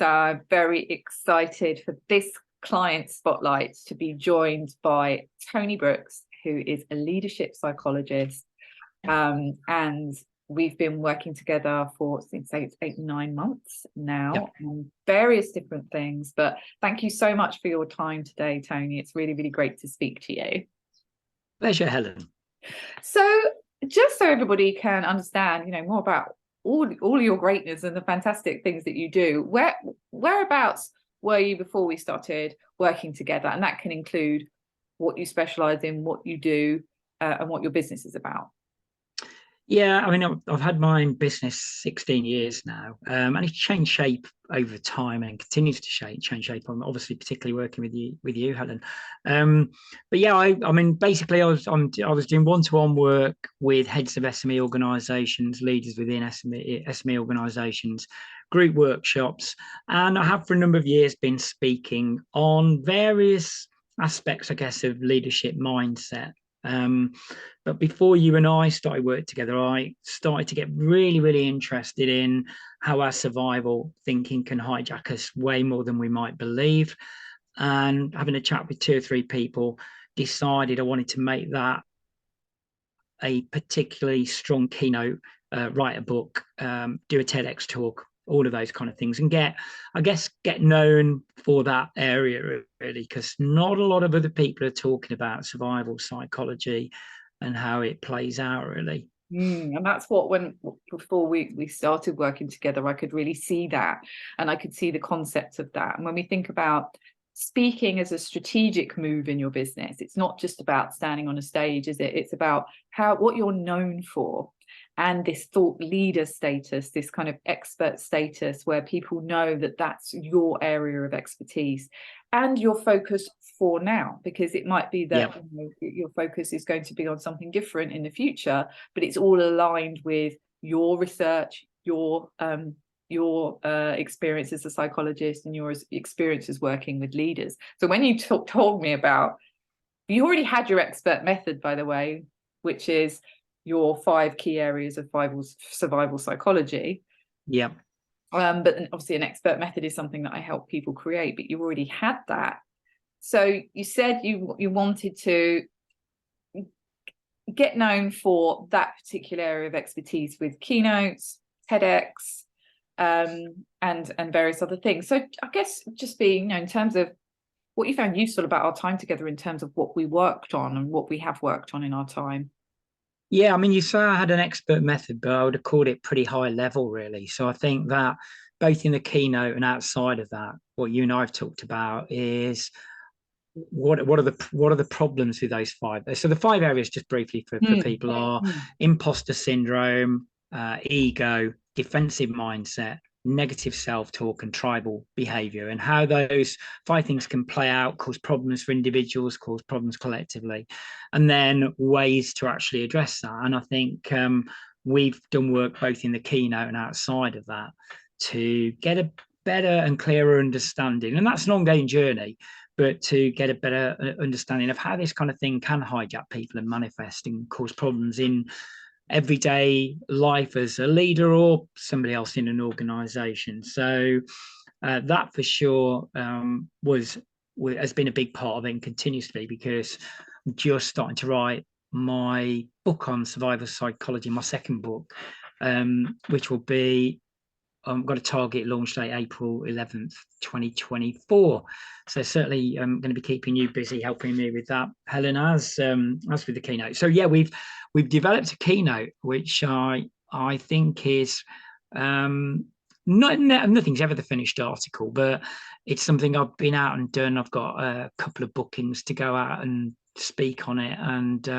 very excited for this client spotlight to be joined by Tony Brooks, who is a leadership psychologist. And we've been working together for, since 8-9 months now, on various different things. But thank you so much for your time today, Tony. It's really, really great to speak to you. Pleasure, Helen. So just so everybody can understand, more about all your greatness and the fantastic things that you do, whereabouts were you before we started working together? And that can include what you specialize in, what you do, and what your business is about. Yeah, I mean, I've had my own business 16 years now, and it's changed shape over time and continues to change shape. I'm obviously particularly working with you, Helen. But yeah, I mean, basically, I was doing one-to-one work with heads of SME organisations, leaders within SME organisations, group workshops, and I have for a number of years been speaking on various aspects, I guess, of leadership mindset. But before you and I started work together, I started to get really, really interested in how our survival thinking can hijack us way more than we might believe. And having a chat with 2 or 3 people, decided I wanted to make that a particularly strong keynote, write a book, do a TEDx talk, all of those kind of things, and get known for that area, really, because not a lot of other people are talking about survival psychology and how it plays out, really. And that's what, before we started working together, I could really see that, and I could see the concept of that. And when we think about speaking as a strategic move in your business, it's not just about standing on a stage, is it? It's about what you're known for. And this thought leader status, this kind of expert status, where people know that that's your area of expertise and your focus for now, because it might be that your focus is going to be on something different in the future, but it's all aligned with your research, your experience as a psychologist and your experiences working with leaders. So when you told me about, you already had your expert method, by the way, which is your 5 key areas of survival psychology. Yeah. But obviously an expert method is something that I help people create, but you already had that. So you said you wanted to get known for that particular area of expertise with keynotes, TEDx, and various other things. So I guess just being, in terms of what you found useful about our time together, in terms of what we worked on and what we have worked on in our time. Yeah, I mean, you say I had an expert method, but I would have called it pretty high level, really. So I think that both in the keynote and outside of that, what you and I have talked about is what are the problems with those 5. So the 5 areas, just briefly for people, are imposter syndrome, ego, defensive mindset, negative self-talk, and tribal behavior, and how those 5 things can play out, cause problems for individuals, cause problems collectively, and then ways to actually address that. And I think we've done work both in the keynote and outside of that to get a better and clearer understanding, and that's an ongoing journey, but to get a better understanding of how this kind of thing can hijack people and manifest and cause problems in everyday life as a leader or somebody else in an organization. So that for sure has been a big part of it and continues to be, because I'm just starting to write my book on survival psychology, my 2nd book, which will be, I've got a target launch date April 11th, 2024. So certainly I'm going to be keeping you busy helping me with that, Helen, as with the keynote. So yeah, we've developed a keynote, which I think is nothing's ever the finished article, but it's something I've been out and done. I've got a couple of bookings to go out and speak on it, and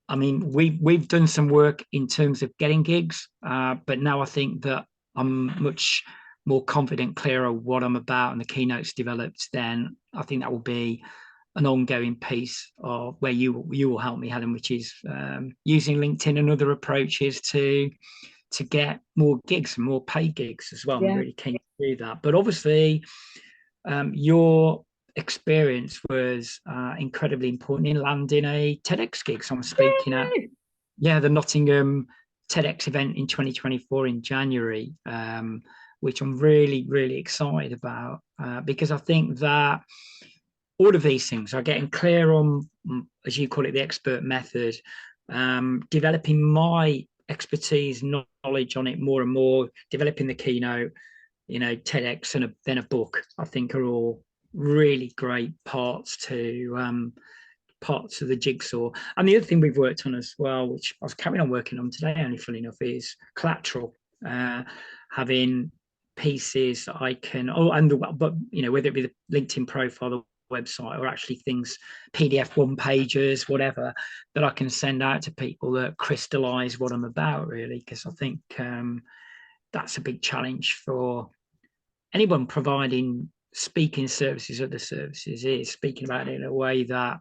I mean, we've done some work in terms of getting gigs, but now I think that I'm much more confident, clearer what I'm about, and the keynote's developed. Then I think that will be an ongoing piece of where you will help me, Helen, which is using LinkedIn and other approaches to get more gigs and more paid gigs as well. Yeah. I'm really keen to do that. But obviously, your experience was incredibly important in landing a TEDx gig. So I'm speaking at the Nottingham TEDx event in 2024 in January, which I'm really, really excited about, because I think that all of these things are getting clear on, as you call it, the expert method, developing my expertise, knowledge on it more and more, developing the keynote, TEDx, and then a book, I think are all really great parts of the jigsaw. And the other thing we've worked on as well, which I was carrying on working on today, only funny enough, is collateral. Having pieces I can, but whether it be the LinkedIn profile, the website, or actually things, PDF one pages, whatever, that I can send out to people that crystallize what I'm about, really, because I think that's a big challenge for anyone providing speaking services, other services, is speaking about it in a way that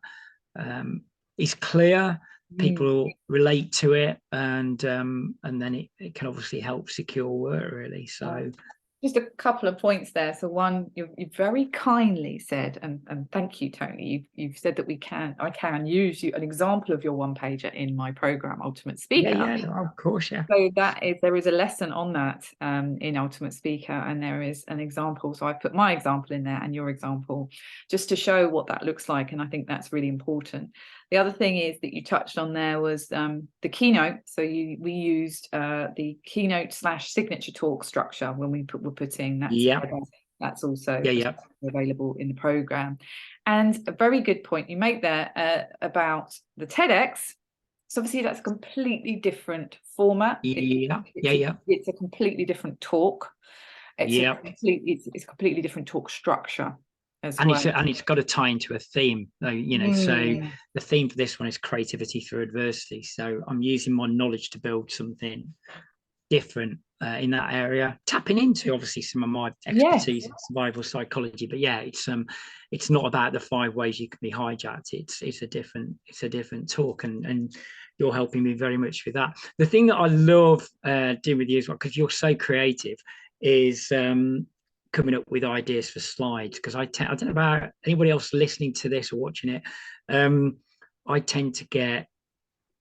is clear, people relate to it, and then it can obviously help secure work, really. So just a couple of points there. So one, you've very kindly said, and thank you, Tony, you've said that I can use an example of your one pager in my program, Ultimate Speaker. Yeah, of course, yeah. So there is a lesson on that in Ultimate Speaker, and there is an example. So I put my example in there and your example, just to show what that looks like, and I think that's really important. The other thing is that you touched on there was the keynote. So we used the keynote / signature talk structure when were putting that together. That's also available in the program. And a very good point you make there about the TEDx. So obviously that's a completely different format. It's a completely different talk. It's a completely different talk structure. And it's got to tie into a theme, though, so the theme for this one is creativity through adversity. So I'm using my knowledge to build something different in that area, tapping into obviously some of my expertise in survival psychology. But it's not about the 5 ways you can be hijacked. It's a different talk, and you're helping me very much with that. The thing that I love doing with you as well, because you're so creative, is coming up with ideas for slides, because I don't know about anybody else listening to this or watching it, I tend to get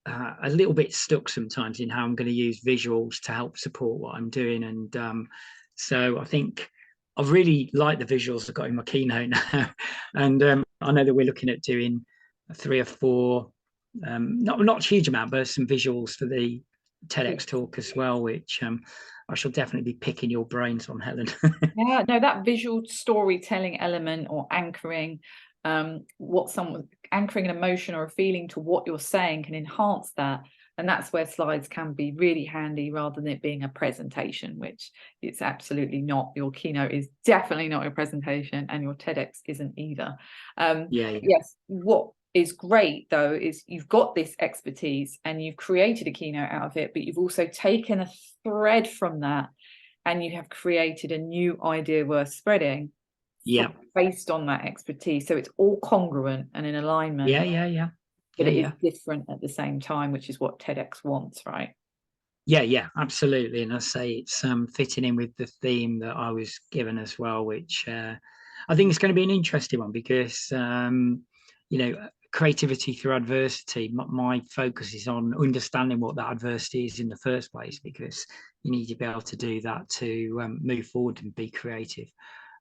a little bit stuck sometimes in how I'm going to use visuals to help support what I'm doing. And so I think I really like the visuals I've got in my keynote now. And I know that we're looking at doing 3 or 4, not a huge amount, but some visuals for the TEDx talk as well, which I shall definitely be picking your brains on, Helen. Yeah, no, that visual storytelling element, or anchoring anchoring an emotion or a feeling to what you're saying, can enhance that. And that's where slides can be really handy, rather than it being a presentation, which it's absolutely not. Your keynote is definitely not a presentation, and your TEDx isn't either. Yes, what is great though is you've got this expertise and you've created a keynote out of it, but you've also taken a thread from that and you have created a new idea worth spreading based on that expertise. So it's all congruent and in alignment. But it is different at the same time, which is what TEDx wants, right? Yeah, absolutely. And I say it's fitting in with the theme that I was given as well, which I think is going to be an interesting one, because creativity through adversity, my focus is on understanding what that adversity is in the first place, because you need to be able to do that to move forward and be creative.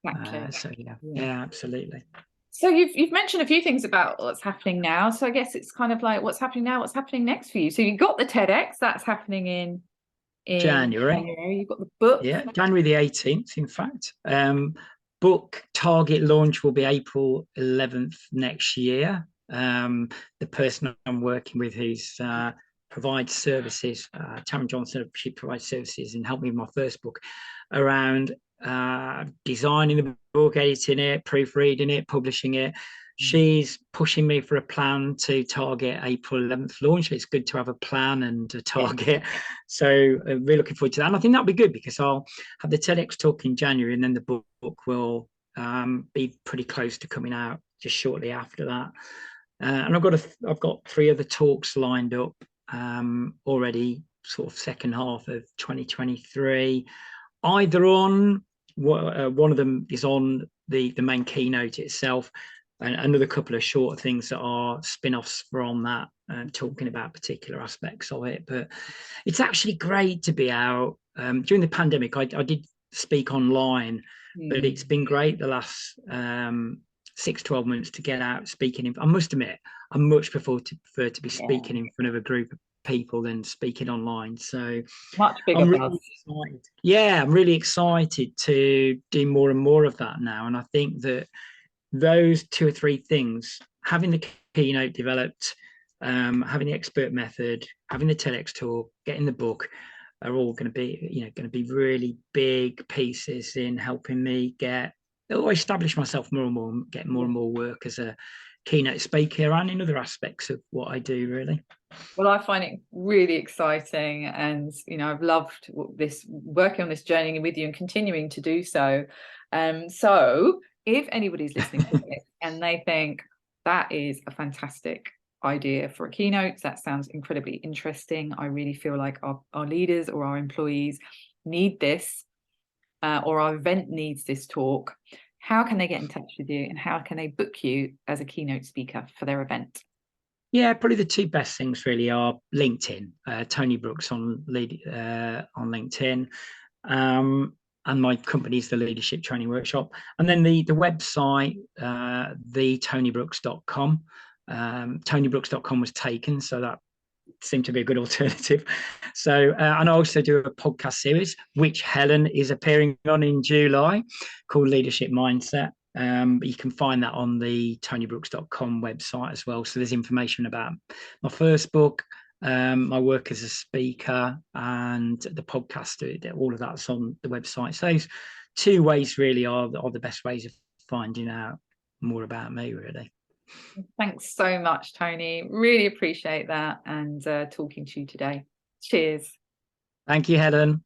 Exactly. Absolutely. So you've mentioned a few things about what's happening now. So I guess it's kind of like, what's happening now, what's happening next for you? So you've got the TEDx, that's happening in January. You've got the book. Yeah, January the 18th, in fact. Book target launch will be April 11th next year. The person I'm working with who's provides services, Taryn Johnson, she provides services and helped me with my first book around designing the book, editing it, proofreading it, publishing it. She's pushing me for a plan to target April 11th launch. It's good to have a plan and a target. So really looking forward to that. And I think that'll be good, because I'll have the TEDx talk in January, and then the book will be pretty close to coming out just shortly after that. And I've got 3 other talks lined up already, sort of second half of 2023. Either on one of them is on the main keynote itself, and another couple of shorter things that are spin-offs from that, talking about particular aspects of it. But it's actually great to be out. During the pandemic, I did speak online, but it's Mm. been great the last 6-12 months to get out speaking. I must admit, I much prefer to be speaking in front of a group of people than speaking online. So Much bigger I'm buzz. really excited. Yeah, I'm really excited to do more and more of that now. And I think that those 2 or 3 things, having the keynote developed, having the expert method, having the TEDx talk, getting the book, are all going to be, going to be really big pieces in helping me establish myself more and more, get more and more work as a keynote speaker and in other aspects of what I do, really. Well, I find it really exciting, and I've loved this, working on this journey with you and continuing to do so. So if anybody's listening to this and they think that is a fantastic idea for a keynote, that sounds incredibly interesting, I really feel like our leaders or our employees need this, or our event needs this talk, how can they get in touch with you, and how can they book you as a keynote speaker for their event? Yeah, probably the 2 best things really are LinkedIn, Tony Brooks on LinkedIn, and my company's the Leadership Training Workshop, and then the website, thetonybrooks.com. Tonybrooks.com was taken, so that seemed to be a good alternative. So, and I also do a podcast series, which Helen is appearing on in July, called Leadership Mindset. But you can find that on the tonybrooks.com website as well. So there's information about my first book, my work as a speaker, and the podcast. All of that's on the website. So those 2 ways really are the best ways of finding out more about me, really. Thanks so much, Tony. Really appreciate that, and talking to you today. Cheers. Thank you, Helen.